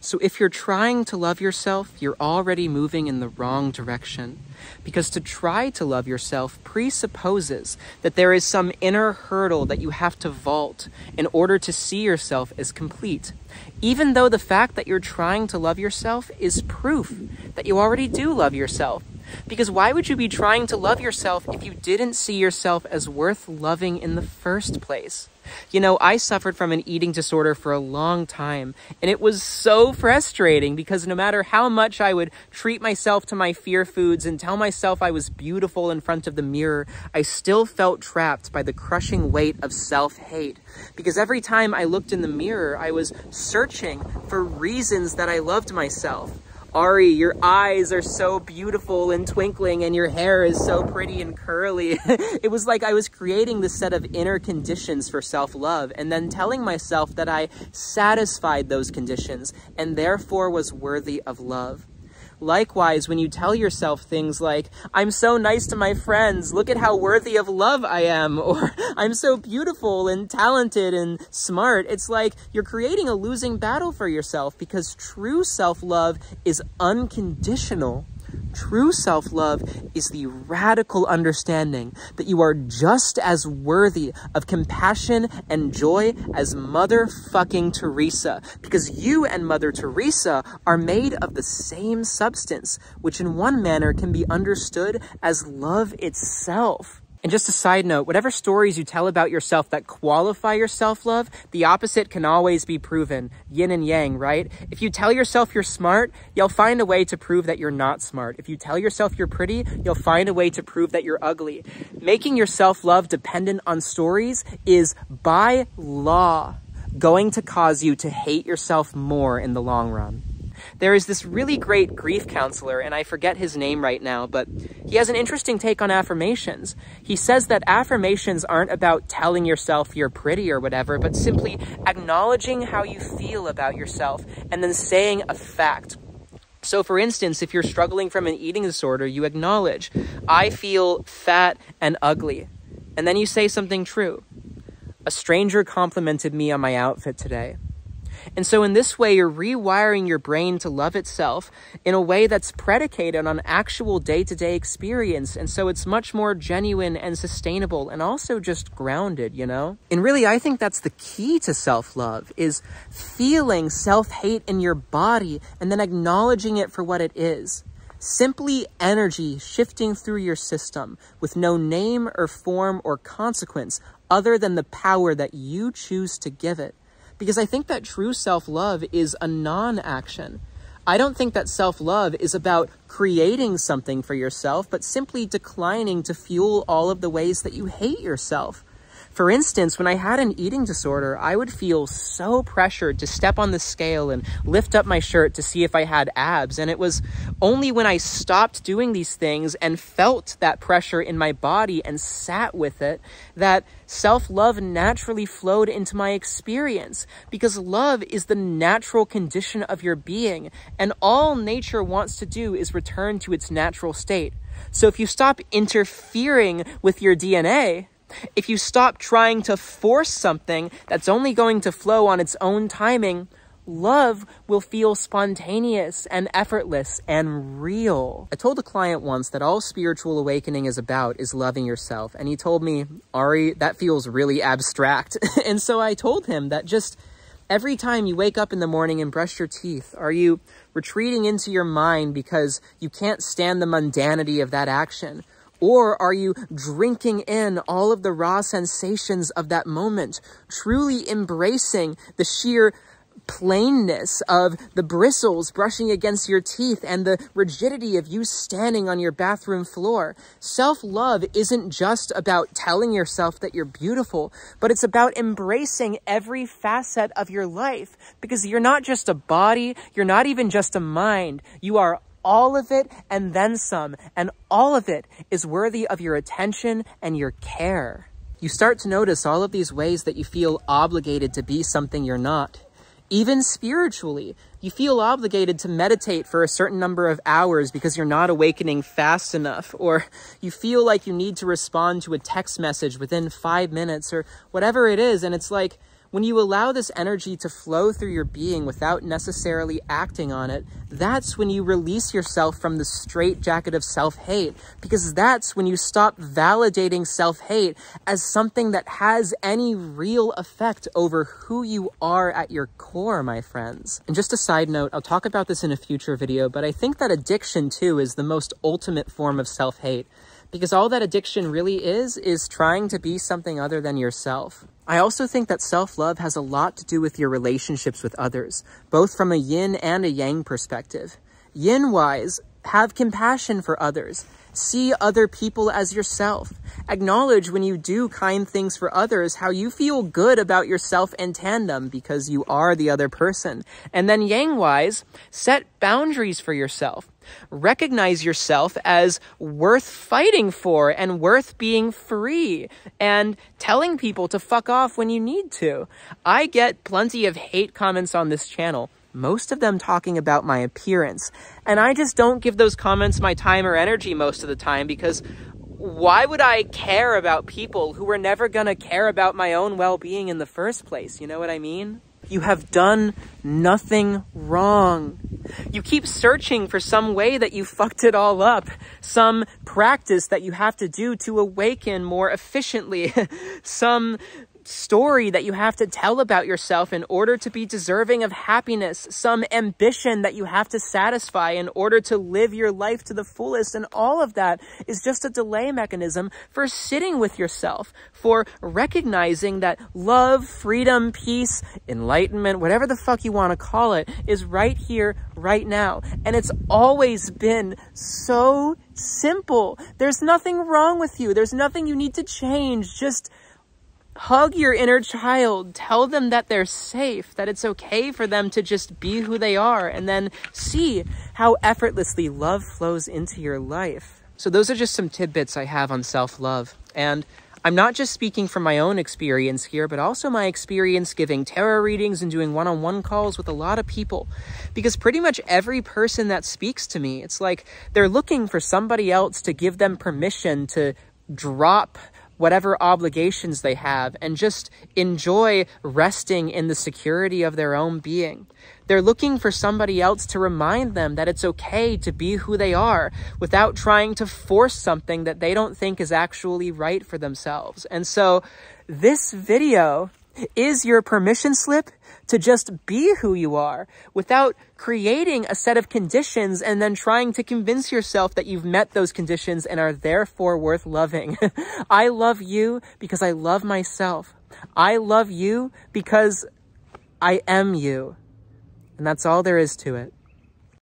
So if you're trying to love yourself, you're already moving in the wrong direction. Because to try to love yourself presupposes that there is some inner hurdle that you have to vault in order to see yourself as complete. Even though the fact that you're trying to love yourself is proof that you already do love yourself. Because why would you be trying to love yourself if you didn't see yourself as worth loving in the first place? You know, I suffered from an eating disorder for a long time, and it was so frustrating because no matter how much I would treat myself to my fear foods and tell myself I was beautiful in front of the mirror, I still felt trapped by the crushing weight of self-hate. Because every time I looked in the mirror, I was searching for reasons that I loved myself. Ari, your eyes are so beautiful and twinkling, and your hair is so pretty and curly. It was like I was creating this set of inner conditions for self-love, and then telling myself that I satisfied those conditions, and therefore was worthy of love. Likewise, when you tell yourself things like, I'm so nice to my friends, look at how worthy of love I am, or I'm so beautiful and talented and smart, it's like you're creating a losing battle for yourself, because true self-love is unconditional. True self-love is the radical understanding that you are just as worthy of compassion and joy as motherfucking Teresa, because you and Mother Teresa are made of the same substance, which in one manner can be understood as love itself. And just a side note, whatever stories you tell about yourself that qualify your self-love, the opposite can always be proven. Yin and yang, right? If you tell yourself you're smart, you'll find a way to prove that you're not smart. If you tell yourself you're pretty, you'll find a way to prove that you're ugly. Making your self-love dependent on stories is, by law, going to cause you to hate yourself more in the long run. There is this really great grief counselor, and I forget his name right now, but he has an interesting take on affirmations. He says that affirmations aren't about telling yourself you're pretty or whatever, but simply acknowledging how you feel about yourself and then saying a fact. So for instance, if you're struggling from an eating disorder, you acknowledge, I feel fat and ugly. And then you say something true. A stranger complimented me on my outfit today. And so in this way, you're rewiring your brain to love itself in a way that's predicated on actual day-to-day experience. And so it's much more genuine and sustainable and also just grounded, you know? And really, I think that's the key to self-love, is feeling self-hate in your body and then acknowledging it for what it is. Simply energy shifting through your system with no name or form or consequence other than the power that you choose to give it. Because I think that true self-love is a non-action. I don't think that self-love is about creating something for yourself, but simply declining to fuel all of the ways that you hate yourself. For instance, when I had an eating disorder, I would feel so pressured to step on the scale and lift up my shirt to see if I had abs. And it was only when I stopped doing these things and felt that pressure in my body and sat with it that self-love naturally flowed into my experience. Because love is the natural condition of your being, and all nature wants to do is return to its natural state. So if you stop interfering with your DNA, if you stop trying to force something that's only going to flow on its own timing, love will feel spontaneous and effortless and real. I told a client once that all spiritual awakening is about is loving yourself. And he told me, Ari, that feels really abstract. And so I told him that just every time you wake up in the morning and brush your teeth, are you retreating into your mind because you can't stand the mundanity of that action? Or are you drinking in all of the raw sensations of that moment, truly embracing the sheer plainness of the bristles brushing against your teeth and the rigidity of you standing on your bathroom floor? Self-love isn't just about telling yourself that you're beautiful, but it's about embracing every facet of your life, because you're not just a body, you're not even just a mind, you are all of it and then some, and all of it is worthy of your attention and your care. You start to notice all of these ways that you feel obligated to be something you're not. Even spiritually, you feel obligated to meditate for a certain number of hours because you're not awakening fast enough, or you feel like you need to respond to a text message within 5 minutes, or whatever it is, and it's like, When you allow this energy to flow through your being without necessarily acting on it, that's when you release yourself from the straitjacket of self-hate, because that's when you stop validating self-hate as something that has any real effect over who you are at your core, my friends. And just a side note, I'll talk about this in a future video, but I think that addiction too is the most ultimate form of self-hate, because all that addiction really is trying to be something other than yourself. I also think that self-love has a lot to do with your relationships with others, both from a yin and a yang perspective. Yin-wise, have compassion for others. See other people as yourself. Acknowledge when you do kind things for others how you feel good about yourself in tandem because you are the other person. And then yang-wise, set boundaries for yourself. Recognize yourself as worth fighting for and worth being free and telling people to fuck off when you need to. I get plenty of hate comments on this channel, most of them talking about my appearance. And I just don't give those comments my time or energy most of the time, because why would I care about people who were never gonna care about my own well-being in the first place? You know what I mean? You have done nothing wrong. You keep searching for some way that you fucked it all up, some practice that you have to do to awaken more efficiently, some story that you have to tell about yourself in order to be deserving of happiness, some ambition that you have to satisfy in order to live your life to the fullest. And all of that is just a delay mechanism for sitting with yourself, for recognizing that love, freedom, peace, enlightenment, whatever the fuck you want to call it, is right here, right now. And it's always been so simple. There's nothing wrong with you. There's nothing you need to change. Just hug your inner child, tell them that they're safe, that it's okay for them to just be who they are, and then see how effortlessly love flows into your life. So those are just some tidbits I have on self-love. And I'm not just speaking from my own experience here, but also my experience giving tarot readings and doing one-on-one calls with a lot of people. Because pretty much every person that speaks to me, it's like they're looking for somebody else to give them permission to drop whatever obligations they have and just enjoy resting in the security of their own being. They're looking for somebody else to remind them that it's okay to be who they are without trying to force something that they don't think is actually right for themselves. And so this video is your permission slip to just be who you are without creating a set of conditions and then trying to convince yourself that you've met those conditions and are therefore worth loving. I love you because I love myself. I love you because I am you. And that's all there is to it.